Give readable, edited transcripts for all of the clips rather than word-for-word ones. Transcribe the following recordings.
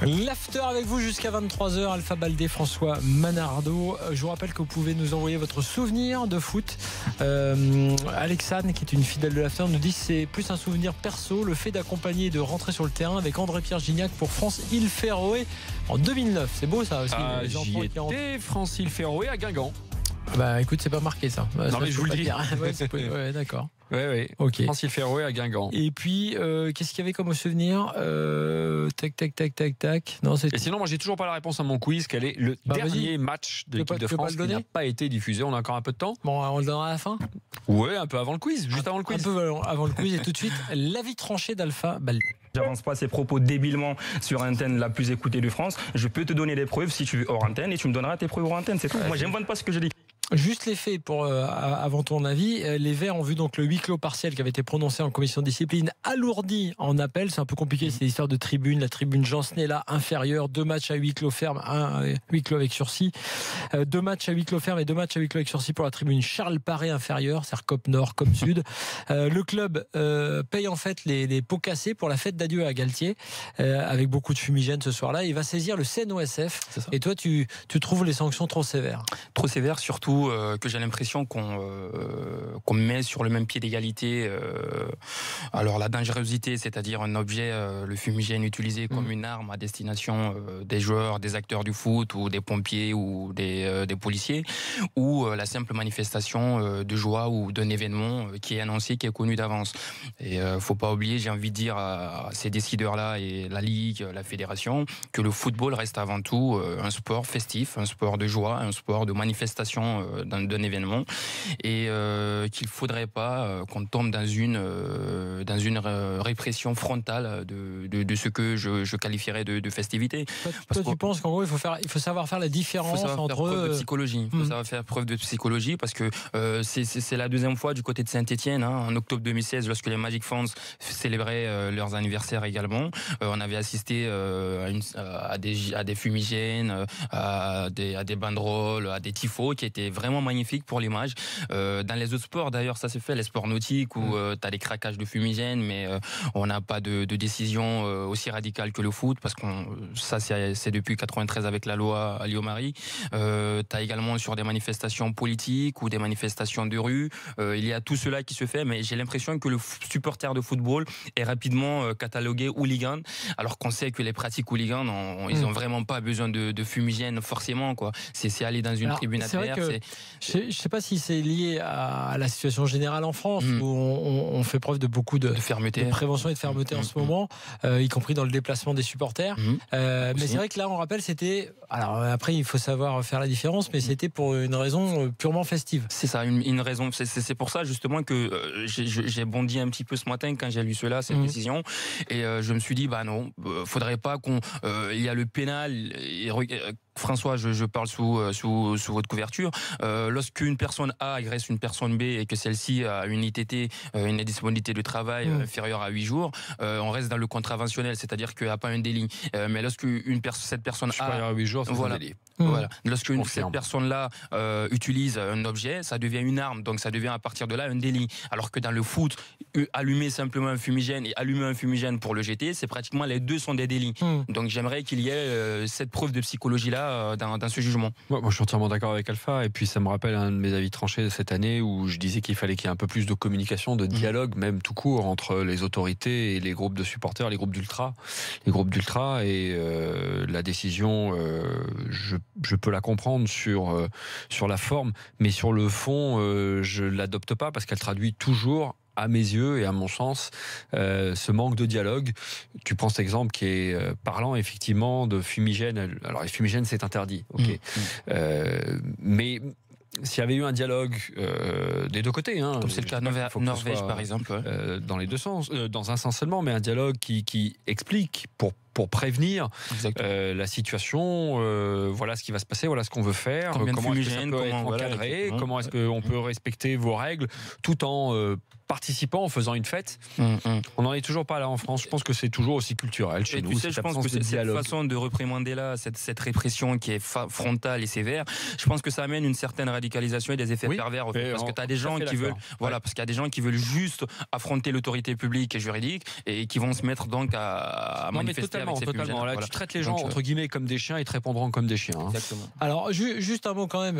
L'after avec vous jusqu'à 23h, Alpha Baldé, François Manardo. Je vous rappelle que vous pouvez nous envoyer votre souvenir de foot. Alexandre, qui est une fidèle de l'after, nous dit que c'est plus un souvenir perso, le fait d'accompagner et de rentrer sur le terrain avec André-Pierre Gignac pour France-Île-Féroé en 2009. C'est beau ça aussi. J'y étais, France-Île-Féroé à Guingamp. Bah écoute, c'est pas marqué ça. Non ça mais je vous le dis. Ouais, d'accord. Ouais. Ok. France-Île-Féroé à Guingamp. Et puis, qu'est-ce qu'il y avait comme souvenir? Tac. Non, et sinon, moi, j'ai toujours pas la réponse à mon quiz. Quel est le dernier match de l'équipe de France qui n'a pas été diffusé? On a encore un peu de temps. Bon, on le donnera à la fin. Ouais, un peu avant le quiz, juste avant le quiz. Un peu avant le quiz et tout de suite, l'avis tranché d'Alpha Baldé. J'avance pas ces propos débilement sur antenne la plus écoutée de France. Je peux te donner des preuves si tu veux hors antenne et tu me donneras tes preuves hors antenne. C'est tout. Moi, j'invente pas ce que je dis. Juste les faits pour avant ton avis. Les Verts ont vu donc le huis clos partiel qui avait été prononcé en commission de discipline alourdi en appel. C'est un peu compliqué, c'est l'histoire de tribune. La tribune Jean Snella inférieure, 2 matchs à huis clos ferme, 1 huis clos avec sursis, 2 matchs à huis clos ferme et 2 matchs à huis clos avec sursis pour la tribune Charles Paré inférieure, c'est-à-dire Cop Nord, Cop Sud. Le club paye en fait les pots cassés pour la fête d'adieu à Galtier, avec beaucoup de fumigène ce soir-là. Il va saisir le CNOSF. Et toi, tu trouves les sanctions trop sévères? Trop sévères, surtout que j'ai l'impression qu'on met sur le même pied d'égalité alors la dangerosité, c'est-à-dire un objet, le fumigène utilisé comme une arme à destination des joueurs, des acteurs du foot ou des pompiers ou des policiers, ou la simple manifestation de joie ou d'un événement qui est annoncé, qui est connu d'avance. Et faut pas oublier, j'ai envie de dire à ces décideurs-là et la Ligue, la Fédération, que le football reste avant tout un sport festif, un sport de joie, un sport de manifestation d'un événement, et qu'il ne faudrait pas qu'on tombe dans une répression frontale de ce que je qualifierais de festivité. Toi, tu penses qu'en gros, il faut savoir faire la différence entre... preuve de psychologie. Il faut savoir faire preuve de psychologie, parce que c'est la deuxième fois du côté de Saint-Etienne, en octobre 2016, lorsque les Magic Fans célébraient leurs anniversaires également. On avait assisté à des fumigènes, à des banderoles, à des tifos qui étaient vraiment magnifique pour l'image. Dans les autres sports, d'ailleurs, ça se fait, les sports nautiques où tu as des craquages de fumigène, mais on n'a pas de décision aussi radicale que le foot, parce que ça, c'est depuis 93 avec la loi Alliot-Marie. Tu as également sur des manifestations politiques ou des manifestations de rue. Il y a tout cela qui se fait, mais j'ai l'impression que le supporter de football est rapidement catalogué hooligan, alors qu'on sait que les pratiques hooligans, ils n'ont vraiment pas besoin de fumigène forcément, quoi. C'est aller dans une tribune adverse. Je ne sais pas si c'est lié à la situation générale en France, où on fait preuve de beaucoup de fermeté, de prévention et de fermeté en ce moment, y compris dans le déplacement des supporters. Mais c'est vrai que là, on rappelle, c'était... Alors après, il faut savoir faire la différence, mais c'était pour une raison purement festive. C'est ça, une raison. C'est pour ça justement que j'ai bondi un petit peu ce matin quand j'ai lu cela, cette décision, et je me suis dit, bah non, faudrait pas il y a le pénal... François, je parle sous votre couverture. Lorsqu'une personne A agresse une personne B et que celle-ci a une ITT, une indisponibilité de travail inférieure à 8 jours, on reste dans le contraventionnel, c'est-à-dire qu'il n'y a pas un délit. Mais lorsque cette personne A... à 8 jours, c'est un délit. Voilà. Lorsque cette personne-là utilise un objet, ça devient une arme, donc ça devient à partir de là un délit. Alors que dans le foot, allumer simplement un fumigène et allumer un fumigène pour le jeter, c'est pratiquement les deux sont des délits. Donc j'aimerais qu'il y ait cette preuve de psychologie-là dans ce jugement. Moi, je suis entièrement d'accord avec Alpha, et puis ça me rappelle un de mes avis tranchés de cette année où je disais qu'il fallait qu'il y ait un peu plus de communication, de dialogue, même tout court, entre les autorités et les groupes de supporters, les groupes d'ultra, et la décision, je peux la comprendre sur la forme, mais sur le fond, je l'adopte pas parce qu'elle traduit toujours, à mes yeux et à mon sens, ce manque de dialogue. Tu prends cet exemple qui est parlant effectivement de fumigène. Alors les fumigènes, c'est interdit, ok. Mais s'il y avait eu un dialogue des deux côtés, comme c'est le cas de Norvège par exemple, dans les deux sens, dans un sens seulement, mais un dialogue qui explique pour prévenir la situation, voilà ce qui va se passer, voilà ce qu'on veut faire, comment est-ce que ça peut être encadré, comment est-ce qu'on peut respecter vos règles tout en participant, en faisant une fête. On n'en est toujours pas là en France. Je pense que c'est toujours aussi culturel chez nous. Je pense que cette façon de réprimander là, cette répression qui est frontale et sévère, je pense que ça amène une certaine radicalisation et des effets pervers. Parce que tu as des gens qui veulent, parce qu'il y a des gens qui veulent juste affronter l'autorité publique et juridique et qui vont se mettre donc à manifester Totalement, avec ses plus totalement. jeunes. Là, Voilà. tu traites les gens Donc, entre guillemets comme des chiens, ils te répondront comme des chiens. Hein. Exactement. Alors, juste un mot quand même.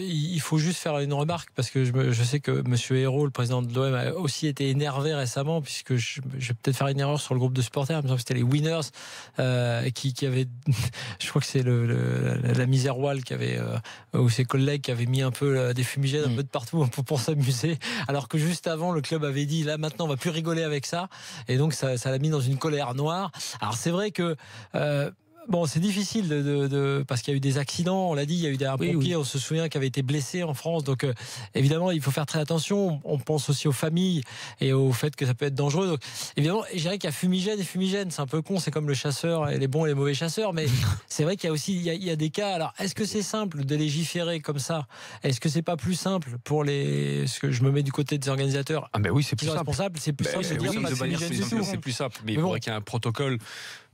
Il faut juste faire une remarque parce que je sais que Monsieur Hérault, le président de l'OM, a aussi été énervé récemment puisque je vais peut-être faire une erreur sur le groupe de supporters. Il me semble que c'était les Winners qui avaient. Je crois que c'est la Miserwall qui avait ou ses collègues qui avaient mis un peu des fumigènes un peu de partout pour s'amuser. Alors que juste avant, le club avait dit là maintenant on va plus rigoler avec ça. Et donc ça l'a mis dans une colère noire. Alors c'est vrai que bon, c'est difficile parce qu'il y a eu des accidents, on l'a dit, il y a eu un pompier, on se souvient, qui avait été blessé en France. Donc, évidemment, il faut faire très attention. On pense aussi aux familles et au fait que ça peut être dangereux. Donc, évidemment, je dirais qu'il y a fumigène et fumigène. C'est un peu con, c'est comme le chasseur et les bons et les mauvais chasseurs. Mais c'est vrai qu'il y a aussi, il y a des cas. Alors, est-ce que c'est simple de légiférer comme ça? Est-ce que c'est pas plus simple pour ce que je me mets du côté des organisateurs? Ah, ben oui, c'est plus simple. Responsable, c'est plus simple de dire oui, pas de fumigène du tout. c'est plus simple. Mais il bon. faudrait qu'il y ait un protocole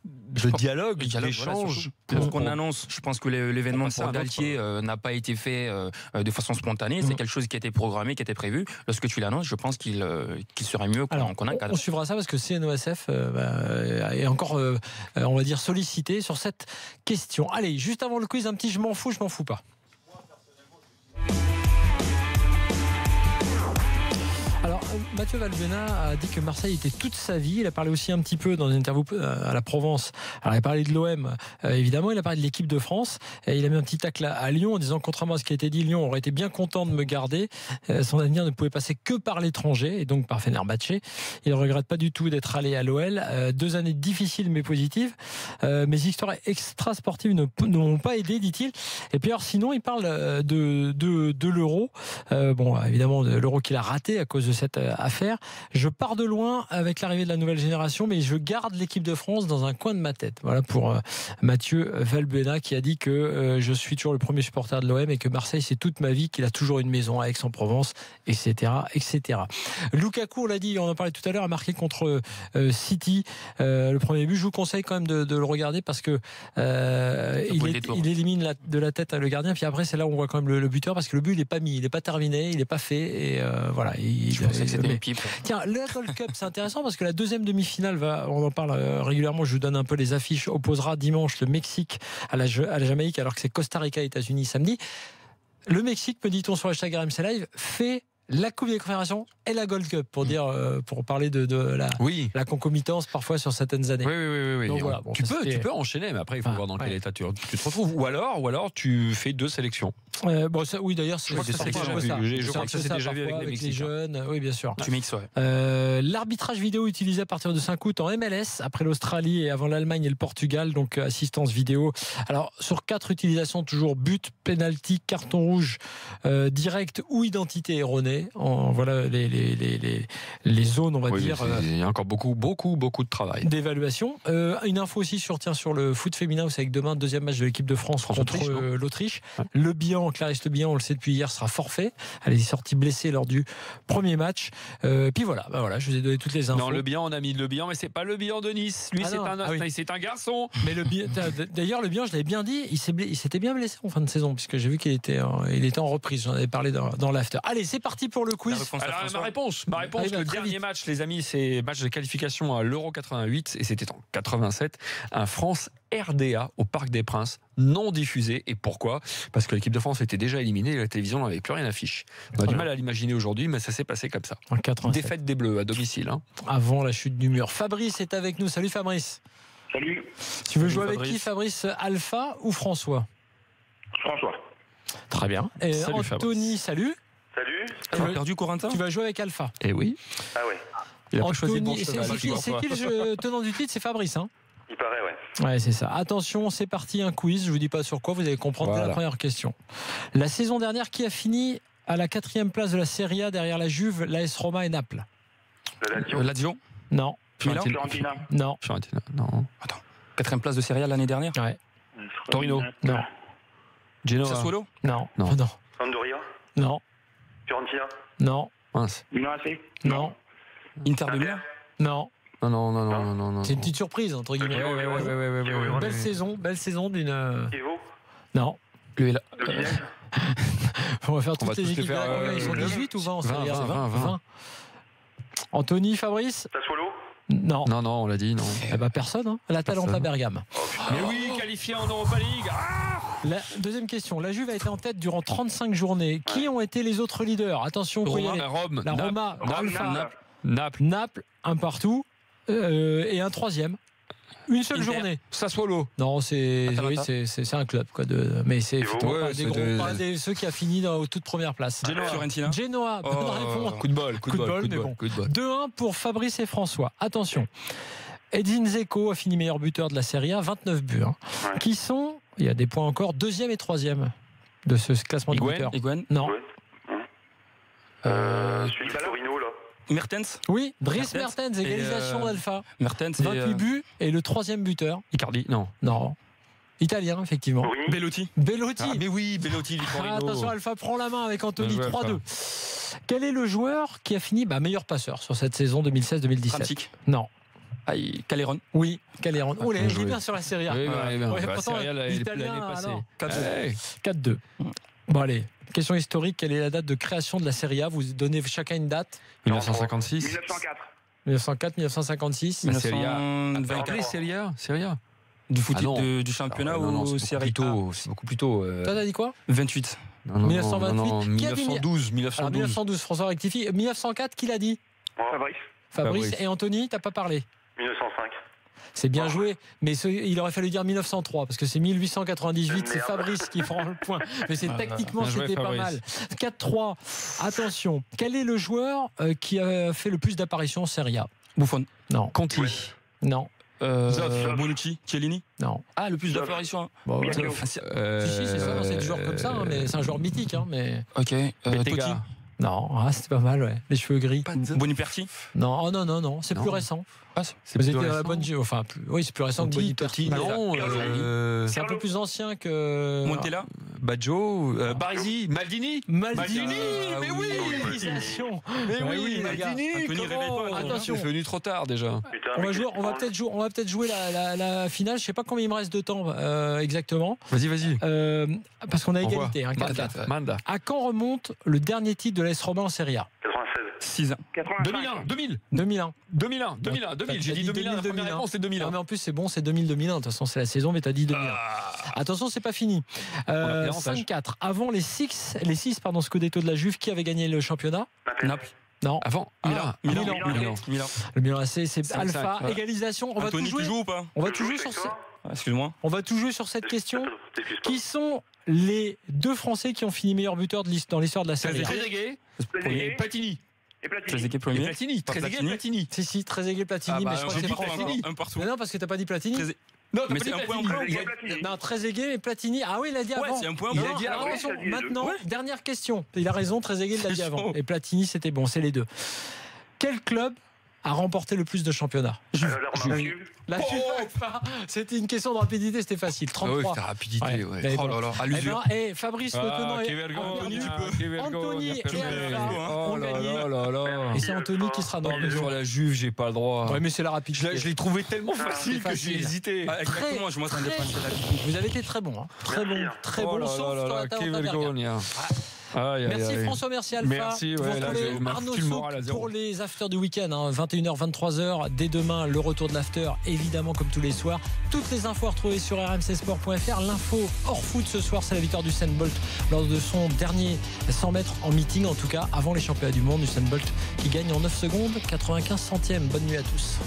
de dialogue, d'échange. Voilà, ce qu'on annonce, je pense que l'événement pour Galtier n'a pas été fait de façon spontanée. C'est quelque chose qui a été programmé, qui était prévu. Lorsque tu l'annonces, je pense qu'il serait mieux qu'on encadre. On suivra ça parce que CNOSF est encore, on va dire, sollicité sur cette question. Allez, juste avant le quiz, un petit je m'en fous pas. Alors, Mathieu Valbuena a dit que Marseille était toute sa vie. Il a parlé aussi un petit peu dans une interview à la Provence. Alors, il a parlé de l'OM, évidemment. Il a parlé de l'équipe de France. Et il a mis un petit tacle à Lyon en disant, contrairement à ce qui a été dit, Lyon aurait été bien content de me garder. Son avenir ne pouvait passer que par l'étranger et donc par Fenerbahçe. Il ne regrette pas du tout d'être allé à l'OL. 2 années difficiles mais positives. Mes histoires extra-sportives ne m'ont pas aidé, dit-il. Et puis alors, sinon, il parle de l'Euro. Bon, évidemment, de l'Euro qu'il a raté à cause de cette affaire. Je pars de loin avec l'arrivée de la nouvelle génération, mais je garde l'équipe de France dans un coin de ma tête. Voilà pour Mathieu Valbuena qui a dit que je suis toujours le premier supporter de l'OM et que Marseille c'est toute ma vie, qu'il a toujours une maison à Aix-en-Provence, etc., etc. Lukaku, on l'a dit, on en parlait tout à l'heure, a marqué contre City le premier but. Je vous conseille quand même de le regarder parce que il élimine de la tête le gardien. Puis après c'est là où on voit quand même le buteur parce que le but il n'est pas mis, il n'est pas terminé, il n'est pas fait et voilà. Je pensais que c'était une pipe. Tiens, le Gold Cup, c'est intéressant parce que la deuxième demi-finale, on en parle régulièrement, je vous donne un peu les affiches, opposera dimanche le Mexique à la Jamaïque alors que c'est Costa Rica, États-Unis samedi. Le Mexique, me dit-on sur hashtag RMC Live, fait la Coupe des Confédérations et la Gold Cup pour parler de la concomitance parfois sur certaines années. Oui. Donc, voilà, bon, tu peux enchaîner, mais après il faut voir dans quel état tu te retrouves. Ou alors tu fais 2 sélections. Oui, d'ailleurs, je crois que ça s'est déjà vu avec les jeunes. Oui, bien sûr. Tu mixes, ouais. L'arbitrage vidéo utilisé à partir de 5 août en MLS après l'Australie et avant l'Allemagne et le Portugal, donc assistance vidéo. Alors sur 4 utilisations, toujours but, penalty, carton rouge direct ou identité erronée. Voilà les zones, on va dire. Il y a encore beaucoup de travail. D'évaluation. Une info aussi sur le foot féminin, vous savez que demain, deuxième match de l'équipe de France contre l'Autriche. Ouais. Le Bihan, Clarisse Le Bihan, on le sait depuis hier, sera forfait. Elle est sortie blessée lors du premier match. Puis voilà, je vous ai donné toutes les infos. Non, Le Bihan, on a mis Le Bihan, mais c'est pas Le Bihan de Nice. Lui, c'est un garçon. Mais d'ailleurs, Le Bihan, je l'avais bien dit, il s'était bien blessé en fin de saison, puisque j'ai vu qu'il était en reprise. J'en avais parlé dans l'after. Allez, c'est parti pour le quiz. Alors, ma réponse, le dernier match, les amis, c'est match de qualification à l'Euro 88 et c'était en 87, un France-RDA au Parc des Princes, non diffusé. Et pourquoi ? Parce que l'équipe de France était déjà éliminée et la télévision n'avait plus rien à afficher. On a du mal à l'imaginer aujourd'hui, mais ça s'est passé comme ça. En 87. Défaite des Bleus à domicile. Avant la chute du mur. Fabrice est avec nous. Salut Fabrice. Salut. Tu veux jouer avec qui, Fabrice ? Alpha ou François ? François. Très bien. Et salut, Anthony, salut. Salut. Tu as perdu Corentin ? Tu vas jouer avec Alpha. Eh oui. Ah ouais. Il a pas choisi le bon c'est cheval. qui le tenant du titre ? C'est Fabrice, hein ? Il paraît, ouais. Ouais, c'est ça. Attention, c'est parti, un quiz. Je vous dis pas sur quoi, vous allez comprendre dès la première question. La saison dernière, qui a fini à la 4e place de la Serie A derrière la Juve, l'AS Roma et Naples ? Lazio ? Non. Fiorentina ? Non. Fiorentina, non. Attends. 4e place de Serie A l'année dernière ? Ouais. Torino ? Non. Genoa ? Sassuolo ? Non. Sampdoria ? Non. Fiorentina ? Non. Mince. Milan AC ? Non. Inter de Milan ? Non. Non. C'est une petite surprise, entre guillemets. Ouais. Belle saison d'une. Evo ? Non. Lui est là. On va faire toutes les équipes. Ils sont 18 ou 20 20. Anthony, Fabrice ? Sassuolo ? Non. Non, non, on l'a dit, non. Eh ben, personne, hein. L'Atalanta Personne. Bergame. Mais oui, qualifié en Europa League. La deuxième question. La Juve a été en tête durant 35 journées. Qui ont été les autres leaders? Attention, vous pouvez y aller. Rome, La Naples, Roma, Alpha, Naples, Naples, un partout et un troisième. Une seule Inter. journée. Sassuolo. Non, c'est un club quoi. Mais c'est plutôt ouais, pas des c'est gros, pas ceux qui a fini aux toutes premières places. Fiorentina. Genoa. Bonne réponse. Coup de bol, coup de bol, mais bon. coup de bol. 2-1 pour Fabrice et François. Attention. Edin Dzeko a fini meilleur buteur de la Serie A, 29 buts. Hein. Ouais. Qui sont, il y a des points encore, deuxième et troisième de ce classement de buteurs. Higuain. Non. Celui de Torino, là. Mertens. Oui, Dries Mertens. Mertens, égalisation d'Alpha. Mertens. 28 buts et le troisième buteur. Icardi, non. Non. Italien, effectivement. Oui. Bellotti. Bellotti. Ah, mais oui, Bellotti, Attention, Alpha prend la main avec Anthony, Bien joué, 3-2. Quel est le joueur qui a fini meilleur passeur sur cette saison 2016-2017? Kramčić. Non. Caléron. Oui, Caléron. Oh, il Bien est joué. bien sur la Serie A. Oui, bien. Ouais, Bah, pourtant, Serie A, l'italien, l'année passée. alors. 4-2. 4-2. Bon, allez. Question historique. Quelle est la date de création de la Serie A? Vous donnez chacun une date. 1956. 1904. 1904, 1956. La Serie A. 1924. Après, Serie A. Du foot Ah non. du championnat Ah, non, ou c'est Serie beaucoup plus A. tôt. C'est beaucoup plus tôt. Toi, t'as dit quoi? 28. Non, non, 1928. non, non, Qui a dit 1912. Alors, 1912. 1912, François rectifie. 1904, qui l'a dit? Fabrice. Fabrice. Fabrice. Et Anthony, t'as pas parlé? 1905. C'est bien joué, mais il aurait fallu dire 1903 parce que c'est 1898, c'est Merde. Fabrice qui prend le point. Mais c'est tactiquement Bien joué, c'était pas Fabrice. mal. 4-3. Attention, quel est le joueur qui a fait le plus d'apparitions en Serie A? Buffon. Non, Conti. Ouais. non, Bonucci. Chiellini. non. Ah, le plus Zoff. d'apparitions. Bon, Oui, si, Akio. si, c'est ça, c'est des joueurs comme ça, hein, mais c'est un joueur mythique. Hein, mais Ok. Totti. Bettega. non, c'était pas mal, ouais. Les cheveux gris. Boniperti. Non, oh, non, c'est Non. plus récent. C'est Vous plus étiez dans la récent. bonne, enfin, Oui, c'est plus récent que Totti, Boniperti. non. C'est un peu plus ancien que Montella. Baggio, Baresi, Maldini. Maldini. Ah Mais oui, oui. égalisation. Mais Ouais, oui, les gars. Maldini. Anthony, comment réveille pas, attention. C'est venu trop tard déjà. Putain, On mais va peut-être jouer la finale. Je sais pas combien il me reste de temps exactement. Vas-y. Parce qu'on a Au revoir. égalité. Hein, 4-4. Manda. À quand remonte le dernier titre de l'AS Roma en Serie A? 96. 6 ans. 85. 2000. 2001. 2000. J'ai dit 2001. La première réponse, c'est 2001. Ah, mais en plus c'est bon, c'est 2000-2001. De toute façon c'est la saison, mais t'as dit 2001. Attention, c'est pas fini. a pris l'avantage. 5-4. Avant les 6 Scudetto de la Juve, qui avait gagné le championnat? Naples. Non. Avant. Milan. Milan. Le Milan AC, c'est 5-5, Alpha. ouais. Égalisation. On va tout Anthony, tu jouer. joues ou pas? On va tout jouer sur Excuse-moi. On va tout jouer sur cette question. T'excuses pas. Qui sont les deux Français qui ont fini meilleur buteur dans l'histoire de la Serie A? Trezeguet. Trezeguet. Platini. Et Platini. Trezeguet premier. Platini. Pas Trezeguet, Platini. Platini. Si, Trezeguet, Platini, mais je crois que j'ai c'est dit François. Platini. Un partout. Non, parce que t'as pas dit Platini. Trezeguet. Non, Mais c'est un point. Trezeguet, Platini. Non, Trezeguet et Platini. Ah oui, il l'a dit Ouais, avant. c'est un point. Il Non, a dit alors, avant. attention, il a dit les deux. maintenant, Ouais. dernière question. Il a raison, Trezeguet l'a C'est dit avant. chaud. Et Platini, c'était bon, c'est les deux. Quel club a remporté le plus de championnats? La Roma. La Juve. C'était une question de rapidité, c'était facile. Ah oui, 33. ta rapidité, Ouais. ouais. Mais Oh bon. là là, Eh allusion. ben, Fabrice Le Tenant et Anthony, tu peux. Anthony et Alpha Oh ont là gagné. là là. Et c'est Anthony qui sera dans le Sur jeu. la Juve, j'ai pas le droit. Ouais, mais c'est la rapidité. Je l'ai trouvé tellement facile que facile. j'ai hésité. Ah, exactement, je m'attendais pas à ça. Vous avez été très bon, hein. Très bon, très Oh bon, là sauf là sur là, la que Atalanta Bergame. vergogna. Aïe, aïe, Merci aïe. François, merci Alpha. Merci, Vous ouais, là, retrouvez je m'a Arnaud foutu le moral à Souk zéro. pour les afters du week-end, hein, 21h, 23h. Dès demain, le retour de l'after, évidemment, comme tous les soirs. Toutes les infos retrouvées sur rmcsport.fr. L'info hors foot ce soir, c'est la victoire du Usain Bolt lors de son dernier 100 mètres en meeting, en tout cas avant les championnats du monde. Usain Bolt qui gagne en 9 secondes, 95 centièmes. Bonne nuit à tous.